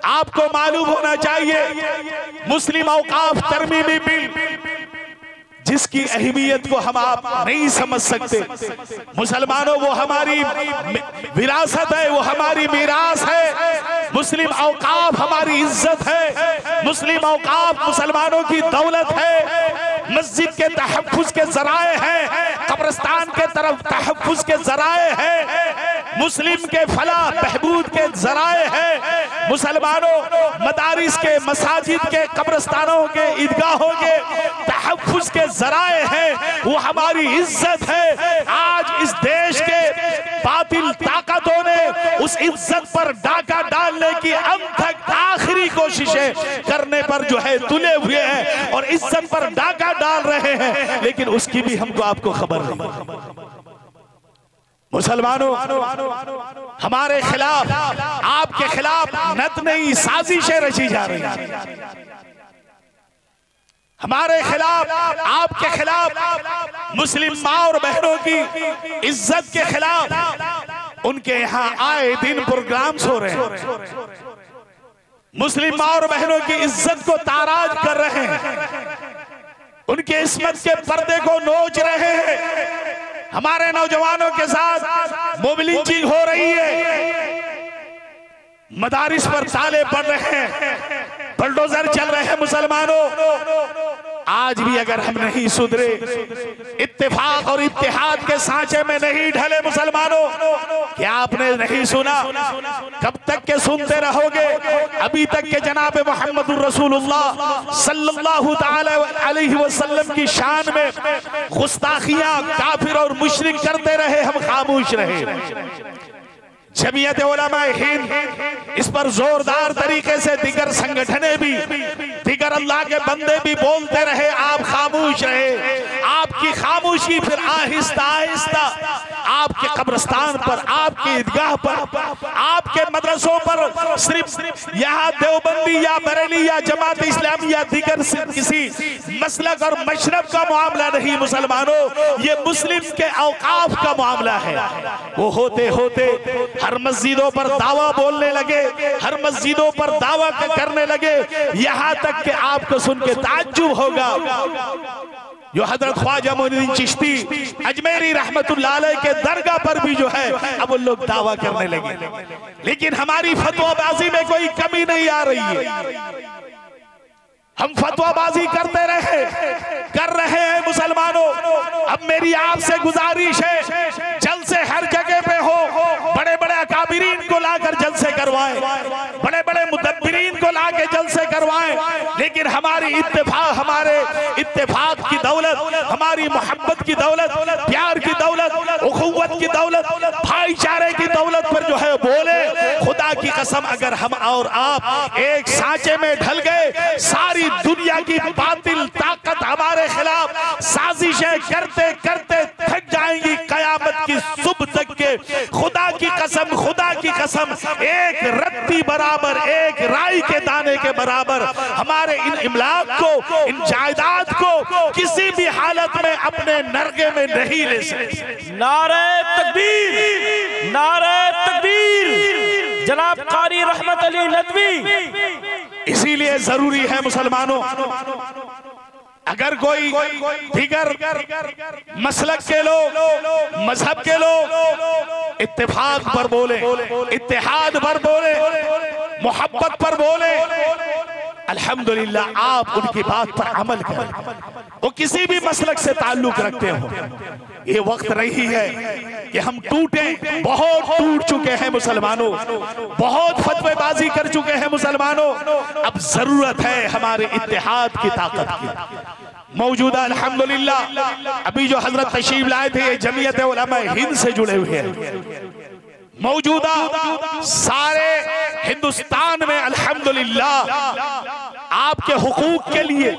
आपको मालूम होना चाहिए मुस्लिम औकाफ तरमीमी बिल जिसकी अहमियत को हम आप नहीं समझ सकते। मुसलमानों, वो हमारी विरासत है, वो हमारी मीरास है। मुस्लिम औकाफ हमारी इज्जत है। मुस्लिम औकाफ मुसलमानों की दौलत है। मस्जिद के तहफ्फुज के जराए हैं, कब्रिस्तान के तरफ तहफ्फुज के जराए हैं, मुस्लिम के फलाह बहबूद के जराए हैं। मुसलमानों, मदारिस के, मसाजिद के, कब्रिस्तानों के, ईदगाहों के तहफ्फुज के जराए हैं, वो हमारी इज्जत है। आज इस देश के बातिल ताकतों ने उस इज्जत पर डाका डालने की अंत तक आखिरी कोशिशें करने पर जो है तुले हुए हैं और इज्जत पर डाका डाल रहे हैं, लेकिन उसकी भी हमको आपको खबर नहीं। मुसलमानों, हमारे खिलाफ, आपके खिलाफ नत नई साजिशें रची जा रही हैं। हमारे खिलाफ, आपके खिलाफ, मुस्लिम माँ और बहनों की इज्जत के खिलाफ उनके यहाँ आए दिन प्रोग्राम्स हो रहे हैं। मुस्लिम माँ और बहनों की इज्जत को ताराज कर रहे हैं, उनके इस्मत के पर्दे को नोच रहे हैं। हमारे नौजवानों के साथ मोबिलिंचिंग हो रही है, मदारिस पर ताले पड़ रहे हैं, बुलडोजर चल रहे हैं। मुसलमानों, आज भी अगर हम नहीं सुधरे, इत्तेफाक और इत्तेहाद के सांचे में नहीं ढले, मुसलमानों, क्या आपने नहीं सुना? कब तक के सुनते रहोगे? अभी तक के जनाब मोहम्मदुर रसूलुल्लाह सल्लल्लाहु ताला अलैहि वसल्लम की शान में गुस्ताखियां काफिर और मुशरिक करते रहे, हम खामोश रहे। जमीयत उलमा हिंद इस पर जोरदार तरीके से, दिगर संगठने भी, दिगर अल्लाह के बंदे भी बोलते रहे, आप खामोश रहे। आपकी खामोशी फिर आहिस्ता आहिस्ता आपके कब्रिस्तान पर, आपके ईदगाह पर, आपके मदरसों पर सिर्फ यहाँ देवबंदी या बरेली या जमात इस्लामी या दिगर किसी मसलक और मशरब का मामला नहीं। मुसलमानों, ये मुस्लिम के औकाफ का मामला है। वो होते होते हर मस्जिदों पर दावा बोलने लगे, हर मस्जिदों पर दावा करने लगे, यहाँ तक कि आपको सुन के ताज्जुब होगा, जो हजरत ख्वाजा मोइनुद्दीन चिश्ती अजमेरी रहमतुल्लाह अलैह के दरगाह पर भी जो है अब वो लोग दावा करने लगे। लेकिन हमारी फतवाबाजी में कोई कमी नहीं आ रही है। हम फतवाबाजी करते रहे, कर रहे हैं। मुसलमानों, अब मेरी आपसे गुजारिश है, जलसे हर जगह पे हो, बड़े बड़े अकाबिरीन को लाकर जलसे करवाएं, बड़े बड़े मुदब्बिरीन को लाकर जलसे करवाएं, लेकिन हमारे इत्तेफाक की दौलत, हमारी मोहब्बत की दौलत, प्यार की दौलत, उखुव्वत की दौलत, भाईचारे की दौलत पर जो है बोले। खुदा की कसम, अगर हम और आप एक सांचे में ढल गए, सारी दुनिया की बातिल ताकत हमारे खिलाफ साजिशें करते करते थक जाएंगी कयामत की सुबह तक के। खुदा की कसम, खुदा की कसम, एक रत्ती बराबर, एक राई के दाने के बराबर हमारे इन इमलाक को, इन जायदाद को किसी भी हालत में अपने नरगे में नहीं ले सकते। नारे तकबीर, नारे तकबीर, जनाब कारी रहमत अली नदवी। इसीलिए जरूरी है मुसलमानों, अगर कोई दिगर मसलक के लोग, मजहब के लोग इत्तेफाक पर बोले, इत्तेहाद पर बोले, मोहब्बत पर बोले, अल्हम्दुलिल्लाह आप उनकी बात पर अमल करें। वो किसी भी मसलक से ताल्लुक रखते हो, ये वक्त नहीं है कि हम टूटे। बहुत टूट चुके हैं मुसलमानों, बहुत फतवेबाजी कर चुके हैं मुसलमानों। अब जरूरत है हमारे इत्तेहाद की ताकत की। मौजूदा अल्हम्दुलिल्लाह अभी जो हजरत तशरीफ लाए थे, ये जमीयत उलमा हिंद से जुड़े हुए हैं। मौजूदा सारे हिंदुस्तान में अल्हम्दुलिल्लाह आपके हुकूक के लिए,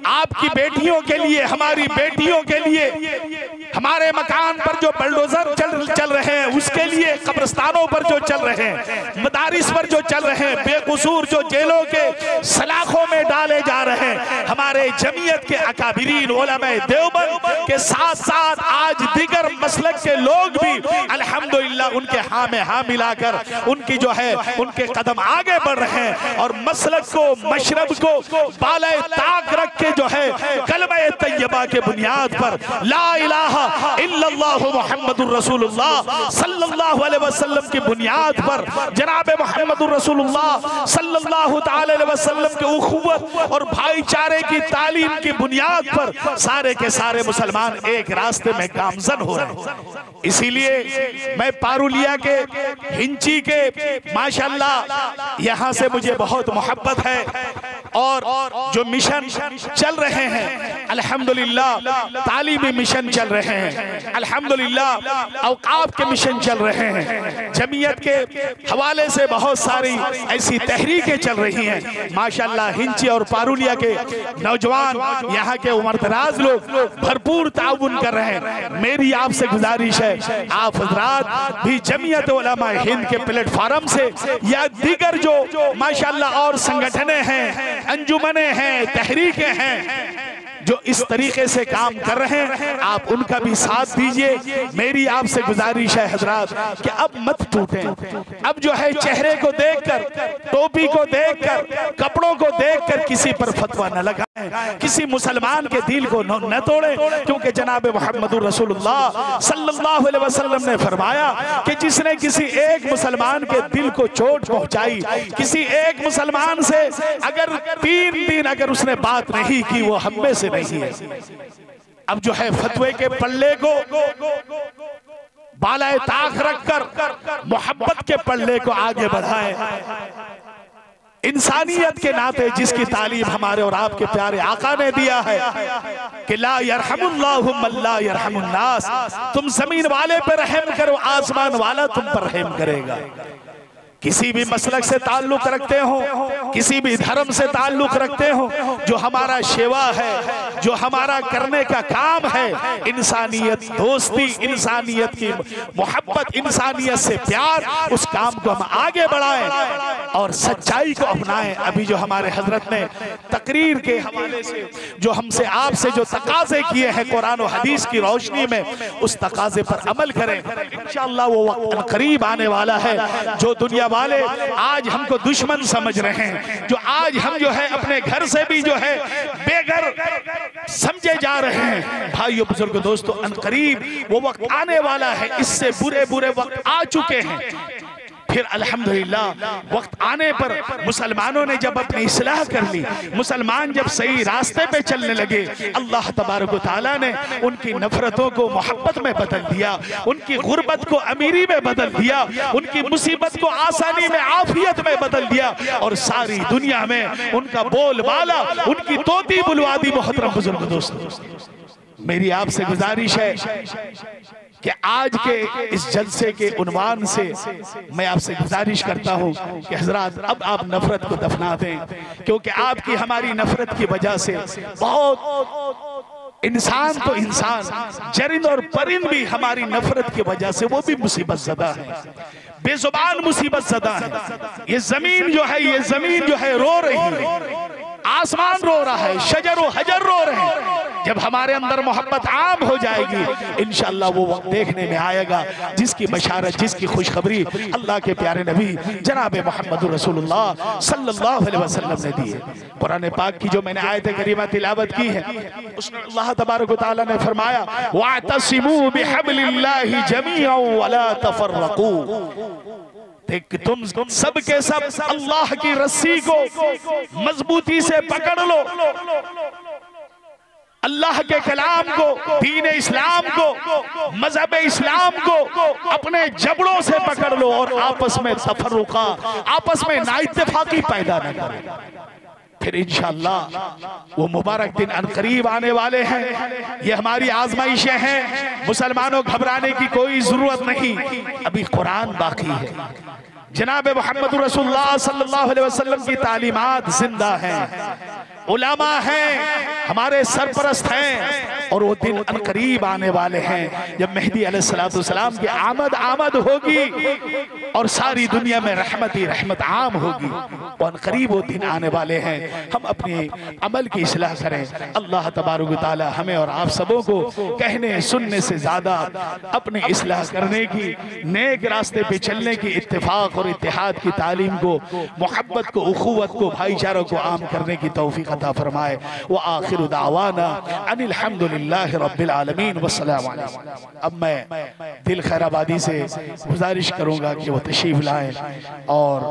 आपकी बेटियों के लिए, हमारी बेटियों के लिए, हमारे मकान पर जो बुलडोजर चल रहे हैं, उसके लिए कब्रिस्तानों पर जो चल रहे हैं, मदारिस पर जो चल रहे हैं, बेकसूर जो जेलों के सलाखों में डाले जा रहे हैं, हमारे जमीयत के अकाबिरीन उलमाए देवबंद के साथ साथ आज दिगर मसलक के लोग भी अल्हम्दुलिल्लाह उनके हाँ में हाँ मिलाकर उनकी जो है उनके कदम आगे बढ़ रहे हैं और मसलक को मशरब को बाले ताक रख के जो है कलमा तैयबा के बुनियाद पर ला इलाहा इल्लल्लाह मुहम्मदुर रसूलुल्लाह सल्लल्लाहु अलैहि वसल्लम की बुनियाद पर जनाब मुहम्मदुर रसूलुल्लाह सल्लल्लाहु ताला अलैहि वसल्लम के उखुवत और भाईचारे की तालीम की बुनियाद पर सारे के सारे मुसलमान एक रास्ते में गामजन हो रहे हैं। इसीलिए मैं पारुलिया के हिंची के माशाअल्लाह यहाँ से मुझे बहुत मोहब्बत है और जो मिशन चल रहे हैं अल्हम्दुलिल्लाह, तालीमी मिशन चल रहे हैं अल्हम्दुलिल्लाह, औकाफ के मिशन चल रहे हैं, जमीयत के हवाले से बहुत सारी ऐसी तहरीकें चल रही हैं माशाअल्लाह। हिंची और पारुलिया के नौजवान यहाँ के उम्रदराज लोग भरपूर ताउन कर रहे हैं। मेरी आपसे गुजारिश है आप हजरात भी जमीयत उलमा हिंद के प्लेटफार्म से या दीगर जो माशाअल्लाह और संगठनें हैं, अंजुमने हैं, तहरीकें हैं जो इस तरीके से काम कर रहे हैं, आप उनका भी साथ दीजिए। मेरी आपसे गुजारिश है हजरात कि अब मत टूटें। अब जो है चेहरे को देखकर, टोपी को देखकर, कपड़ों को देखकर किसी पर फतवा न लगाएं, किसी मुसलमान के दिल को न तोड़ें, क्योंकि जनाब मुहम्मदुर रसूलुल्लाह सल्लल्लाहु अलैहि वसल्लम ने फरमाया कि जिसने किसी एक मुसलमान के दिल को चोट पहुंचाई, किसी एक मुसलमान से अगर 3 दिन अगर उसने बात नहीं की, वो हम में से नहीं है। अब जो है फतवे के पल्ले को बालाए ताक रखकर मोहब्बत के पल्ले को आगे बढ़ाएं। इंसानियत के नाते जिसकी तालीम हमारे और आपके प्यारे आका ने दिया है कि ला यरहमुल्लाहु मन ला यरहमुन्नास, तुम जमीन वाले पर रहम करो, आसमान वाला तुम पर रहम करेगा। किसी भी मसलक से ताल्लुक रखते हो, किसी भी धर्म से ताल्लुक रखते हो, जो हमारा सेवा है, जो हमारा करने का काम है, इंसानियत दोस्ती, इंसानियत की मोहब्बत, इंसानियत से प्यार, उस काम को हम आगे बढ़ाएं और सच्चाई को अपनाएं। अभी जो हमारे हजरत ने तकरीर के हवाले से जो हमसे आपसे जो तकाजे किए हैं कुरान और हदीस की रोशनी में, उस तकाजे पर अमल करें। इंशाअल्लाह वो वक्त करीब आने वाला है जो दुनिया वाले आज हमको दुश्मन समझ रहे हैं, जो आज हम जो है अपने घर से भी जो है बेघर समझे जा रहे हैं। भाइयों बुजुर्गों दोस्तों, अनकरीब वो वक्त आने वाला है, इससे बुरे बुरे वक्त आ चुके हैं। फिर अल्हम्दुलिल्लाह वक्त आने पर मुसलमानों ने जब अपनी इस्लाह कर ली, मुसलमान जब सही रास्ते पे चलने लगे, अल्लाह तबारक व तआला ने उनकी नफरतों को मोहब्बत में बदल दिया, उनकी गुर्बत को अमीरी में बदल दिया, उनकी मुसीबत को आसानी में आफियत में बदल दिया और सारी दुनिया में उनका बोलबाला, उनकी तोती बुलवादी। मोहतरम बुजुर्ग दोस्तों, मेरी आपसे गुजारिश है कि आज के इस जलसे के उन्वान से मैं आपसे गुजारिश करता हूं कि हजरात अब आप नफरत को दफना दें, क्योंकि आपकी हमारी नफरत की वजह से बहुत इंसान तो इंसान, जरिंद और परिंद भी हमारी नफरत की वजह से वो भी मुसीबत ज़दा है, बेजुबान मुसीबत ज़दा है। ये जमीन जो है, ये जमीन जो है रो रही है, आसमान रो रहा है, शजर व हजर रो रहे हैं। जब हमारे अंदर मोहब्बत आम हो जाएगी, इंशाअल्लाह वो वक्त देखने में आएगा जिसकी बशारत, जिसकी खुशखबरी अल्लाह के प्यारे नबी जनाब मुहम्मदुर रसूलुल्लाह सल्लल्लाहु अलैहि वसल्लम ने दी है। कुरान पाक की जो मैंने आयत करीमा तिलावत की है, उसमें अल्लाह तबारक व तआला ने फरमाया वातसिमू बिहब्लिल्लाहि जमीअन वला तफर्रकू, तुम सब के सब अल्लाह की रस्सी को मजबूती से पकड़ लो, अल्लाह के कलाम को, दीन इस्लाम को, मजहब इस्लाम को अपने जबड़ों से पकड़ लो और आपस में तफर्रुका, आपस में नाइत्तेफाकी पैदा न करो। फिर इंशाअल्लाह वो मुबारक दिन अनकरीब आने वाले हैं। ये हमारी आजमाइशें हैं, मुसलमानों घबराने की कोई जरूरत नहीं, अभी कुरान बाकी है। जनाब मुहम्मद रसूलुल्लाह सल्लल्लाहु अलैहि वसल्लम की तालीमात जिंदा हैं, उलमा हैं, हमारे सरपरस्त हैं, और वो दिन अनकरीब आने वाले हैं जब मेहदी अलैहिस्सलाम की आमद होगी और सारी दुनिया में रहमत ही रहमत आम होगी। वो अनकरीब वो दिन आने वाले हैं। हम अपने अमल की इस्लाह करें। अल्लाह तबारक व तआला हमें और आप सबों को कहने सुनने से ज्यादा अपने इस्लाह करने की, नेक रास्ते पे चलने की, इत्तेफाक और इत्तेहाद की तालीम को, मोहब्बत को, उखुवत को, भाईचारों को आम करने की तौफीक अता फरमाए। व आखिर दावाना अनिल हम्दुलिल्लाहि रब्बिल आलमीन वस्सलाम अलैकुम। अब मैं दिल खैराबादी से गुजारिश करूंगा कि वो तशरीफ लाएं और